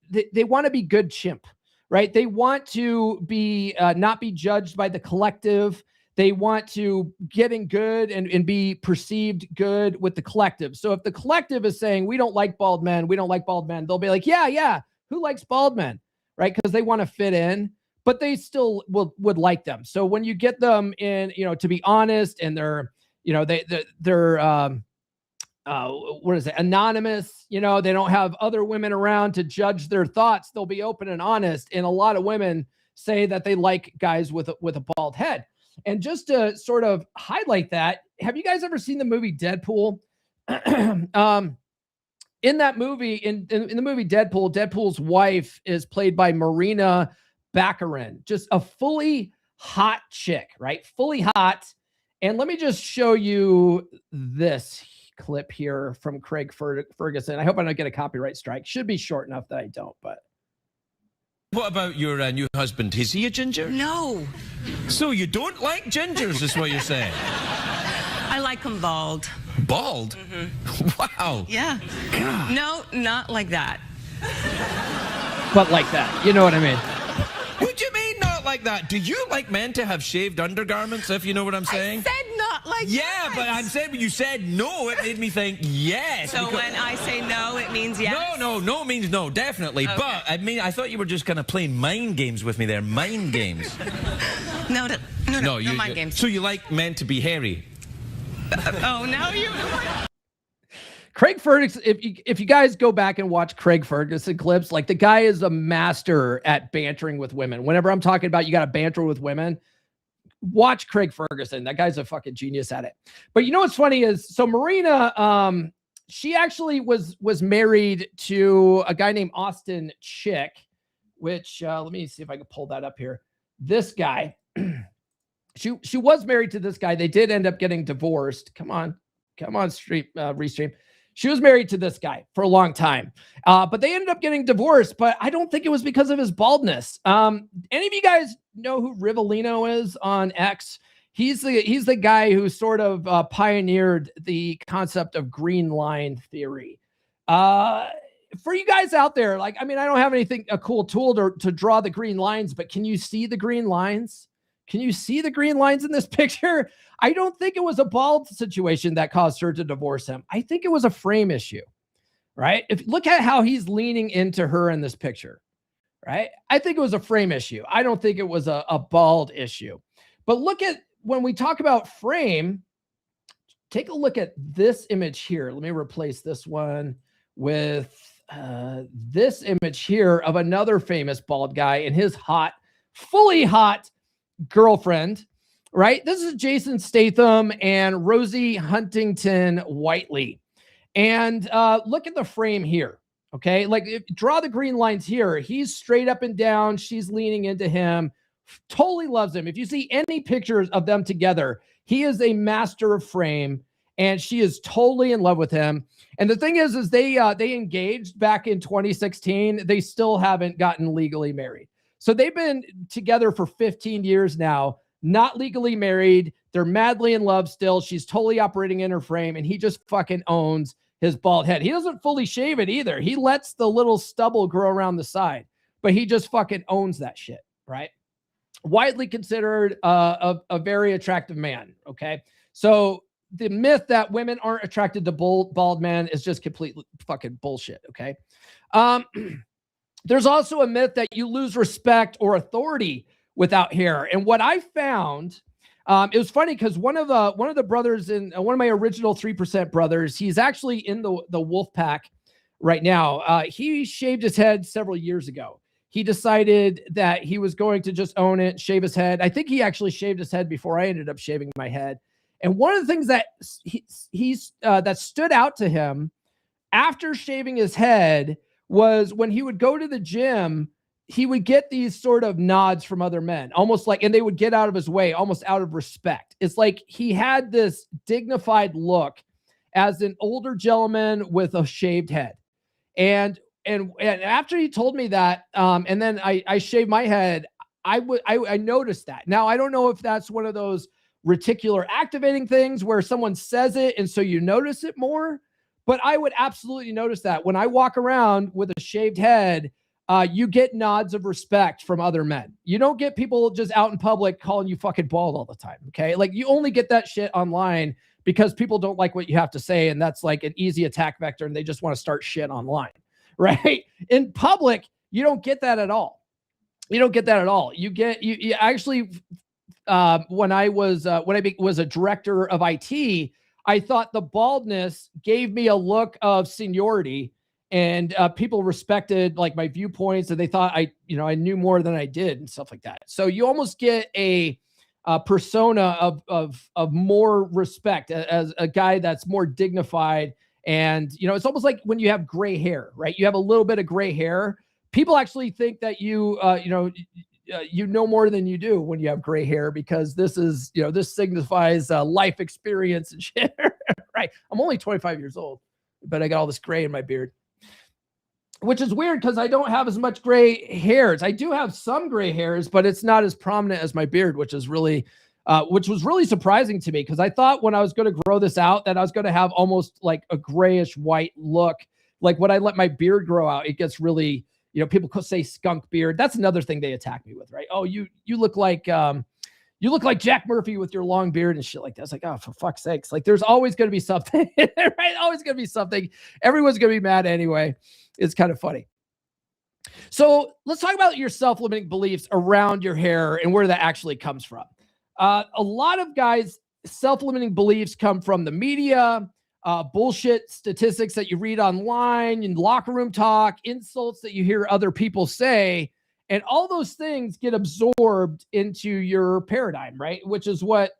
they want to be good chimp, right? They want to be not be judged by the collective. They want to get in good and be perceived good with the collective. So if the collective is saying, we don't like bald men, they'll be like, yeah, who likes bald men, right? Because they want to fit in, but they still would like them. So when you get them in, to be honest, and they're anonymous, they don't have other women around to judge their thoughts. They'll be open and honest. And a lot of women say that they like guys with a bald head. And just to sort of highlight that, have you guys ever seen the movie Deadpool? In that movie, in the movie Deadpool, Deadpool's wife is played by Marina Baccarin, just a fully hot chick, right? Fully hot. And let me just show you this clip here from Craig Ferguson. I hope I don't get a copyright strike. Should be short enough that I don't, but. What about your new husband? Is he a ginger? No. So you don't like gingers, is what you're saying? I like them bald. Bald? Mm-hmm. Wow. Yeah. God. No, not like that. But like that. You know what I mean? What do you mean not like that? Do you like men to have shaved undergarments, if you know what I'm saying? I said not like that. Yeah, but I'm saying when you said no, it made me think yes. So when I say no, it means yes? No means no, definitely. Okay. But, I thought you were just kind of playing mind games with me there. Mind games. No mind games. So you like men to be hairy? Oh, no, you... Craig Ferguson, if you guys go back and watch Craig Ferguson clips, like the guy is a master at bantering with women. Whenever I'm talking about you got to banter with women, watch Craig Ferguson. That guy's a fucking genius at it. But you know what's funny is, so Marina, she actually was married to a guy named Austin Chick, which let me see if I can pull that up here. This guy, she was married to this guy. They did end up getting divorced. Come on, restream. She was married to this guy for a long time, but they ended up getting divorced. But I don't think it was because of his baldness. Any of you guys know who Rivellino is on X? He's the guy who sort of pioneered the concept of green line theory. For you guys out there, I don't have a cool tool to draw the green lines, but can you see the green lines? Can you see the green lines in this picture? I don't think it was a bald situation that caused her to divorce him. I think it was a frame issue, right? Look at how he's leaning into her in this picture, right? I think it was a frame issue. I don't think it was a bald issue. But look at, when we talk about frame, take a look at this image here. Let me replace this one with this image here of another famous bald guy and his fully hot girlfriend, right? This is Jason Statham and Rosie Huntington Whiteley. And look at the frame here. Okay. Like draw the green lines here. He's straight up and down. She's leaning into him. Totally loves him. If you see any pictures of them together, he is a master of frame and she is totally in love with him. And the thing is they engaged back in 2016. They still haven't gotten legally married. So they've been together for 15 years now, not legally married. They're madly in love still. She's totally operating in her frame and he just fucking owns his bald head. He doesn't fully shave it either. He lets the little stubble grow around the side, but he just fucking owns that shit, right? Widely considered a very attractive man, okay? So the myth that women aren't attracted to bald men is just complete fucking bullshit, okay? There's also a myth that you lose respect or authority without hair. And what I found, it was funny because one of the brothers in one of my original 3% brothers, he's actually in the wolf pack right now. He shaved his head several years ago. He decided that he was going to just own it, shave his head. I think he actually shaved his head before I ended up shaving my head. And one of the things that that stood out to him after shaving his head was when he would go to the gym, he would get these sort of nods from other men, almost like, and they would get out of his way, almost out of respect. It's like he had this dignified look as an older gentleman with a shaved head. And after he told me that, and then I shaved my head, I noticed that. Now, I don't know if that's one of those reticular activating things where someone says it and so you notice it more, but I would absolutely notice that when I walk around with a shaved head, you get nods of respect from other men. You don't get people just out in public calling you fucking bald all the time. Okay. Like you only get that shit online because people don't like what you have to say. And that's like an easy attack vector. And they just want to start shit online. Right. In public, you don't get that at all. You don't get that at all. You actually, when I was a director of IT, I thought the baldness gave me a look of seniority and people respected like my viewpoints and they thought I knew more than I did and stuff like that. So you almost get a persona of more respect as a guy that's more dignified. And, it's almost like when you have gray hair, right? You have a little bit of gray hair. People actually think that you know more than you do when you have gray hair because this signifies life experience and shit, right? I'm only 25 years old, but I got all this gray in my beard, which is weird because I don't have as much gray hairs. I do have some gray hairs, but it's not as prominent as my beard, which was really surprising to me because I thought when I was going to grow this out that I was going to have almost like a grayish white look. Like when I let my beard grow out, it gets really, people could say skunk beard. That's another thing they attack me with, right? Oh, you look like Jack Murphy with your long beard and shit like that. It's like, oh, for fuck's sakes. Like there's always going to be something, right? Always going to be something. Everyone's going to be mad anyway. It's kind of funny. So let's talk about your self-limiting beliefs around your hair and where that actually comes from. A lot of guys' self-limiting beliefs come from the media, bullshit statistics that you read online, and locker room talk, insults that you hear other people say, and all those things get absorbed into your paradigm, right? Which is what,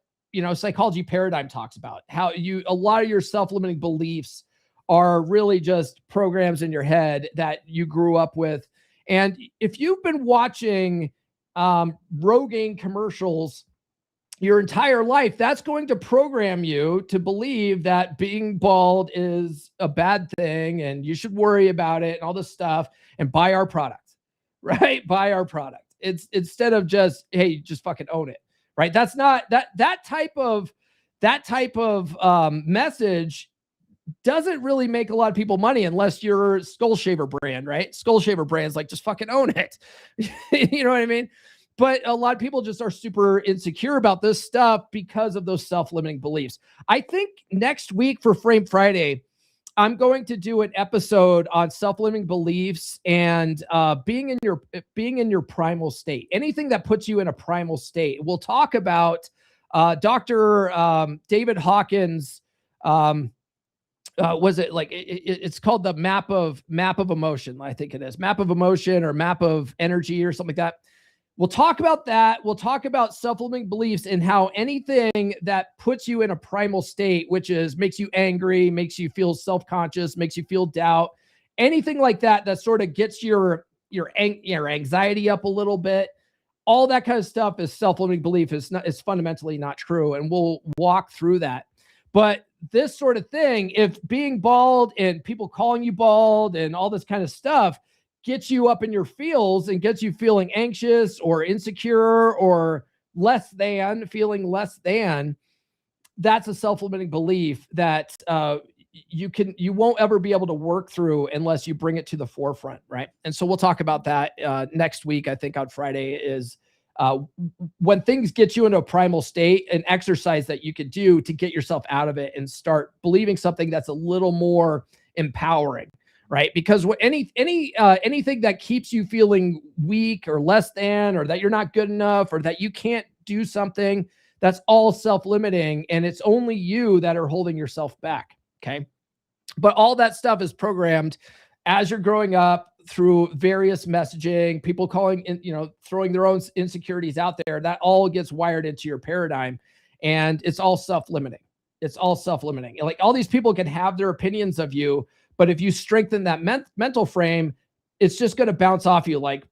psychology paradigm talks about. How a lot of your self-limiting beliefs are really just programs in your head that you grew up with. And if you've been watching Rogaine commercials your entire life, that's going to program you to believe that being bald is a bad thing and you should worry about it and all this stuff and buy our product, right? Buy our product. It's instead of just, hey, just fucking own it, right? That's not that type of message doesn't really make a lot of people money unless you're a Skull Shaver brand, right? Skull Shaver brand's like, just fucking own it. You know what I mean? But a lot of people just are super insecure about this stuff because of those self-limiting beliefs. I think next week for Frame Friday, I'm going to do an episode on self-limiting beliefs and being in your primal state. Anything that puts you in a primal state. We'll talk about Dr. David Hawkins. Was it like it's called the map of emotion? I think it is map of emotion or map of energy or something like that. we'll talk about that. We'll talk about self-limiting beliefs and how anything that puts you in a primal state, which is makes you angry, makes you feel self-conscious, makes you feel doubt, anything like that, that sort of gets your anxiety up a little bit. All that kind of stuff is self-limiting belief. Is fundamentally not true. And we'll walk through that. But this sort of thing, if being bald and people calling you bald and all this kind of stuff gets you up in your feels and gets you feeling anxious or insecure or feeling less than, that's a self-limiting belief that you won't ever be able to work through unless you bring it to the forefront, right? And so we'll talk about that next week. I think on Friday is when things get you into a primal state, an exercise that you could do to get yourself out of it and start believing something that's a little more empowering, right? Because anything that keeps you feeling weak or less than, or that you're not good enough, or that you can't do something, that's all self-limiting, and it's only you that are holding yourself back. Okay. But all that stuff is programmed as you're growing up through various messaging, people calling in, throwing their own insecurities out there. That all gets wired into your paradigm, and it's all self-limiting. It's all self-limiting. Like, all these people can have their opinions of you, but if you strengthen that mental frame, it's just going to bounce off you like,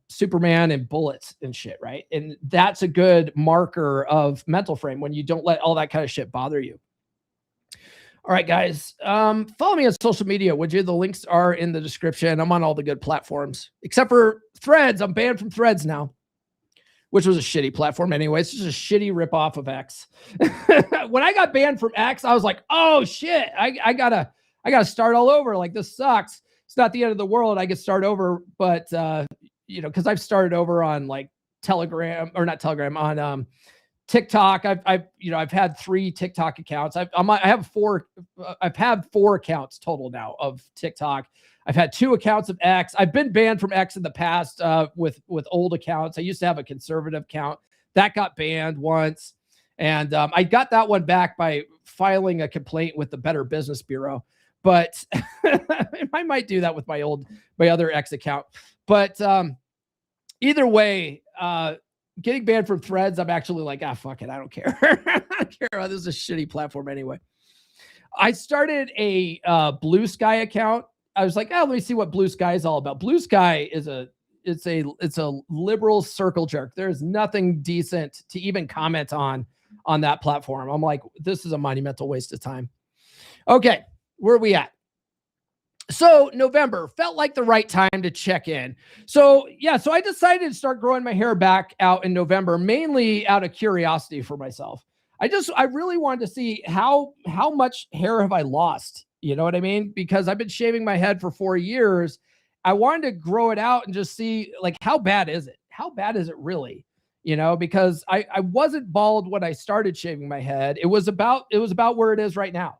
Superman and bullets and shit. Right. And that's a good marker of mental frame, when you don't let all that kind of shit bother you. All right, guys, follow me on social media, would you? The links are in the description. I'm on all the good platforms, except for Threads. I'm banned from Threads now, which was a shitty platform anyway. It's just a shitty ripoff of X. When I got banned from X, I was like, oh shit, I gotta start all over. Like, this sucks. It's not the end of the world. I could start over, but because I've started over on like Telegram, or not Telegram, on TikTok. I've had 3 TikTok accounts. I've had 4 accounts total now of TikTok. I've had 2 accounts of X. I've been banned from X in the past with old accounts. I used to have a conservative account that got banned once, and I got that one back by filing a complaint with the Better Business Bureau. But I might do that with my other X account. But either way, getting banned from Threads, I'm actually like, fuck it. I don't care. I don't care. This is a shitty platform anyway. I started a Blue Sky account. I was like, let me see what Blue Sky is all about. Blue Sky is it's a liberal circle jerk. There's nothing decent to even comment on that platform. I'm like, this is a monumental waste of time. Okay, where are we at? So November felt like the right time to check in. So I decided to start growing my hair back out in November, mainly out of curiosity for myself. I really wanted to see how much hair have I lost? You know what I mean? Because I've been shaving my head for 4 years. I wanted to grow it out and just see, like, how bad is it? How bad is it really? Because I wasn't bald when I started shaving my head. It was about where it is right now.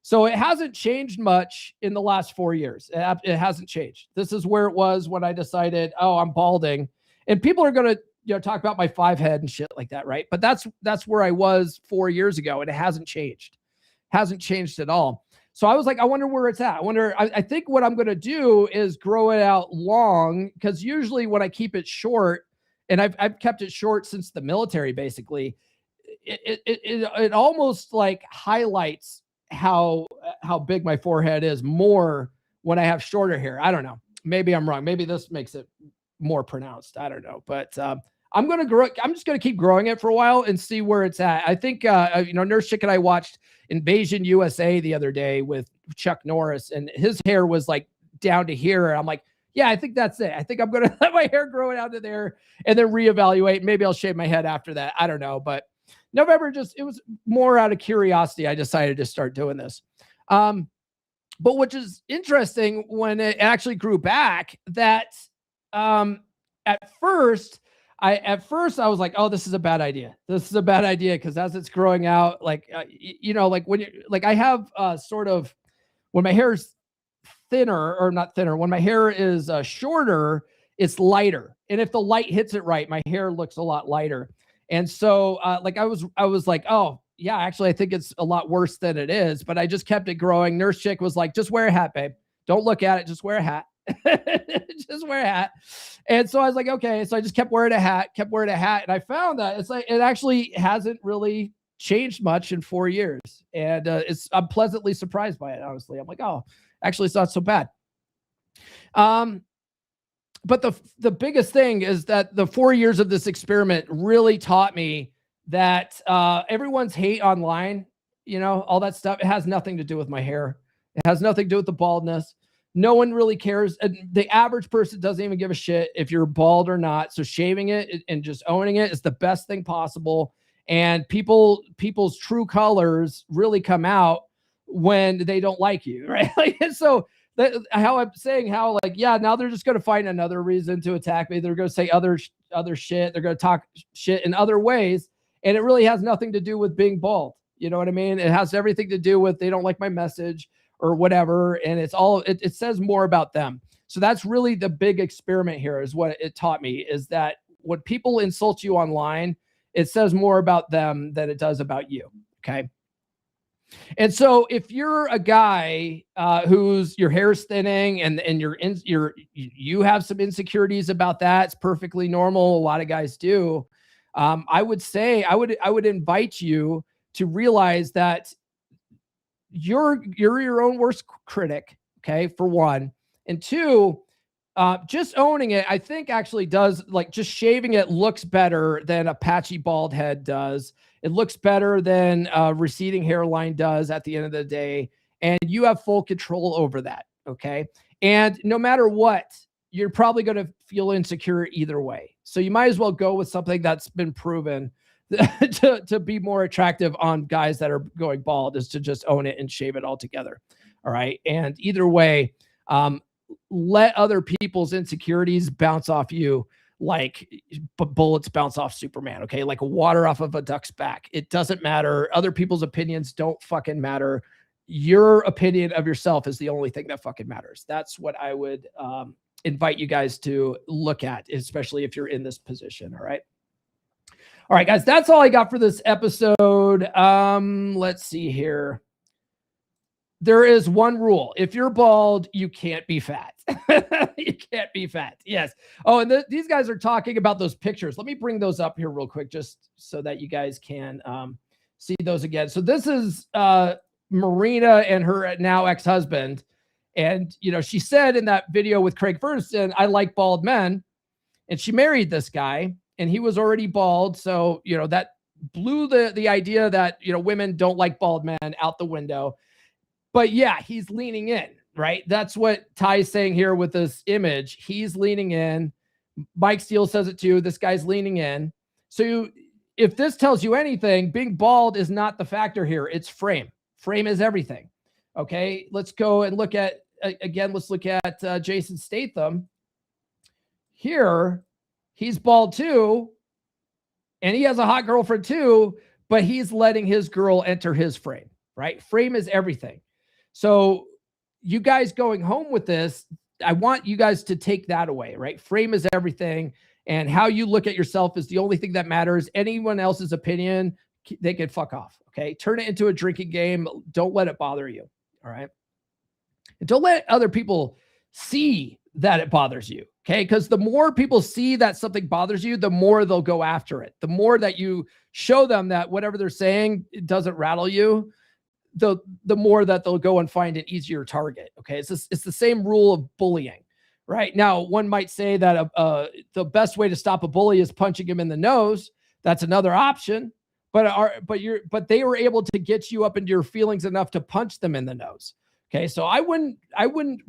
So it hasn't changed much in the last 4 years. It hasn't changed. This is where it was when I decided, I'm balding. And people are going to talk about my 5 head and shit like that, right? But that's where I was 4 years ago, and it hasn't changed. Hasn't changed at all. So I was like, I wonder where it's at. I think what I'm going to do is grow it out long, because usually when I keep it short, and I've kept it short since the military, basically, it almost like highlights how big my forehead is more when I have shorter hair. I don't know. Maybe I'm wrong. Maybe this makes it more pronounced. I don't know. But I'm just going to keep growing it for a while and see where it's at. I think, Nurse Chick and I watched Invasion USA the other day with Chuck Norris, and his hair was like down to here. And I'm like, yeah, I think that's it. I think I'm going to let my hair grow out to there and then reevaluate. Maybe I'll shave my head after that. I don't know. But November, it was more out of curiosity. I decided to start doing this. But which is interesting, when it actually grew back, that at first I was like, oh, this is a bad idea. This is a bad idea, because as it's growing out, like when I have sort of, when my hair is thinner, or not thinner, when my hair is shorter, it's lighter. And if the light hits it right, my hair looks a lot lighter. And so I was like, oh yeah, actually I think it's a lot worse than it is, but I just kept it growing. Nurse Chick was like, just wear a hat, babe. Don't look at it. Just wear a hat. Just wear a hat. And so I was like, okay. So I just kept wearing a hat. And I found that it's like, it actually hasn't really changed much in 4 years. And I'm pleasantly surprised by it, honestly. I'm like, oh, actually, it's not so bad. But the biggest thing is that the 4 years of this experiment really taught me that everyone's hate online, all that stuff, it has nothing to do with my hair. It has nothing to do with the baldness. No one really cares. The average person doesn't even give a shit if you're bald or not. So shaving it and just owning it is the best thing possible. And people's true colors really come out when they don't like you, right? And so how I'm saying how, like, yeah, now they're just going to find another reason to attack me. They're going to say other shit. They're going to talk shit in other ways. And it really has nothing to do with being bald. You know what I mean? It has everything to do with they don't like my message or whatever. And it says more about them. So that's really the big experiment here, is what it taught me, is that when people insult you online, it says more about them than it does about you. Okay. And so if you're a guy whose your hair's thinning and you have some insecurities about that, it's perfectly normal. A lot of guys do. I would say I would invite you to realize that you're your own worst critic. Okay, for one, and two, just owning it, I think actually does, like, just shaving it looks better than a patchy bald head does. It looks better than a receding hairline does at the end of the day. And you have full control over that. Okay. And no matter what, you're probably going to feel insecure either way. So you might as well go with something that's been proven to be more attractive on guys that are going bald, is to just own it and shave it all together. All right. And either way, let other people's insecurities bounce off you like bullets bounce off Superman. Okay. Like water off of a duck's back. It doesn't matter. Other people's opinions don't fucking matter. Your opinion of yourself is the only thing that fucking matters. That's what I would invite you guys to look at, especially if you're in this position. All right. All right, guys, that's all I got for this episode. Let's see here. There is one rule. If you're bald, you can't be fat. You can't be fat. Yes. Oh, and these guys are talking about those pictures. Let me bring those up here real quick, just so that you guys can see those again. So this is Marina and her now ex-husband. And, she said in that video with Craig Ferguson, I like bald men. And she married this guy, and he was already bald. So, that blew the idea that, women don't like bald men out the window. But yeah, he's leaning in, right? That's what Ty's saying here with this image. He's leaning in. Mike Steele says it too. This guy's leaning in. So if this tells you anything, being bald is not the factor here. It's frame. Frame is everything. Okay, let's go and look at, again, let's look at Jason Statham. Here, he's bald too, and he has a hot girlfriend too, but he's letting his girl enter his frame, right? Frame is everything. So you guys going home with this, I want you guys to take that away, right? Frame is everything, and how you look at yourself is the only thing that matters. Anyone else's opinion, they can fuck off, okay? Turn it into a drinking game. Don't let it bother you, all right? And don't let other people see that it bothers you, okay? Because the more people see that something bothers you, the more they'll go after it. The more that you show them that whatever they're saying, it doesn't rattle you, the more that they'll go and find an easier target. Okay. It's the same rule of bullying, right? Now, one might say that the best way to stop a bully is punching him in the nose. That's another option, but they were able to get you up into your feelings enough to punch them in the nose. Okay. So I wouldn't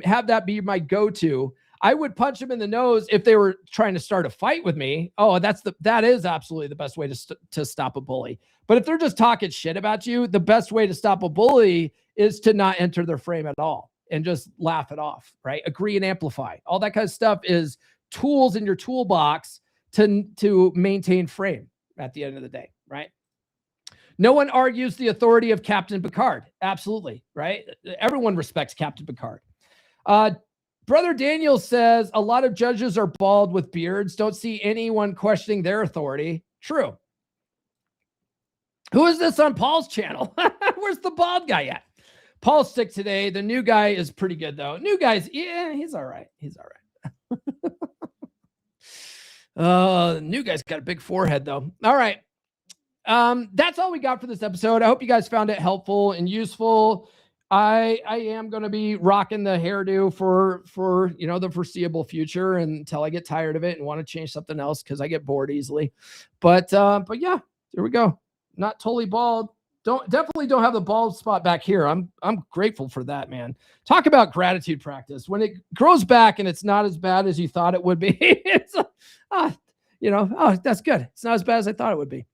have that be my go-to. I would punch them in the nose if they were trying to start a fight with me. Oh, that is absolutely the best way to stop a bully. But if they're just talking shit about you, the best way to stop a bully is to not enter their frame at all and just laugh it off, right? Agree and amplify. All that kind of stuff is tools in your toolbox to maintain frame at the end of the day, right? No one argues the authority of Captain Picard. Absolutely, right? Everyone respects Captain Picard. Brother Daniel says a lot of judges are bald with beards. Don't see anyone questioning their authority. True. Who is this on Paul's channel? Where's the bald guy at? Paul's sick today. The new guy is pretty good though. New guy's, yeah, he's all right. He's all right. The new guy's got a big forehead though. All right. That's all we got for this episode. I hope you guys found it helpful and useful. I am going to be rocking the hairdo for you know, the foreseeable future until I get tired of it and want to change something else because I get bored easily. But yeah, there we go. Not totally bald. Definitely don't have the bald spot back here. I'm grateful for that, man. Talk about gratitude practice. When it grows back and it's not as bad as you thought it would be, it's that's good. It's not as bad as I thought it would be.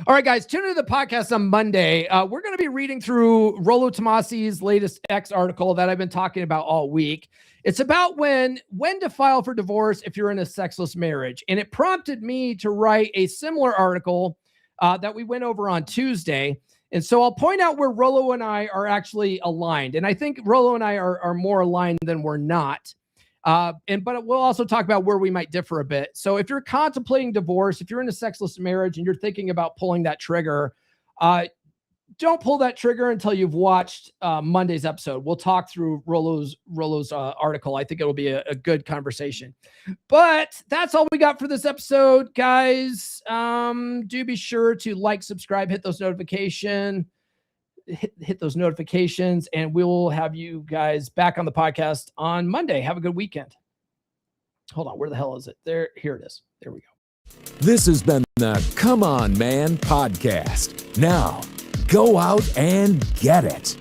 All right, guys, tune into the podcast on Monday. We're going to be reading through Rollo Tomasi's latest X article that I've been talking about all week. It's about when to file for divorce if you're in a sexless marriage. And it prompted me to write a similar article that we went over on Tuesday. And so I'll point out where Rollo and I are actually aligned. And I think Rollo and I are more aligned than we're not. But we'll also talk about where we might differ a bit. So if you're contemplating divorce, if you're in a sexless marriage and you're thinking about pulling that trigger, don't pull that trigger until you've watched Monday's episode. We'll talk through Rollo's article. I think it'll be a good conversation. But that's all we got for this episode, guys. Do be sure to like, subscribe, hit those notifications. Hit those notifications, and we'll have you guys back on the podcast on Monday. Have a good weekend. Hold on, where the hell is it? Here it is. There we go. This has been the Come On Man podcast. Now, go out and get it.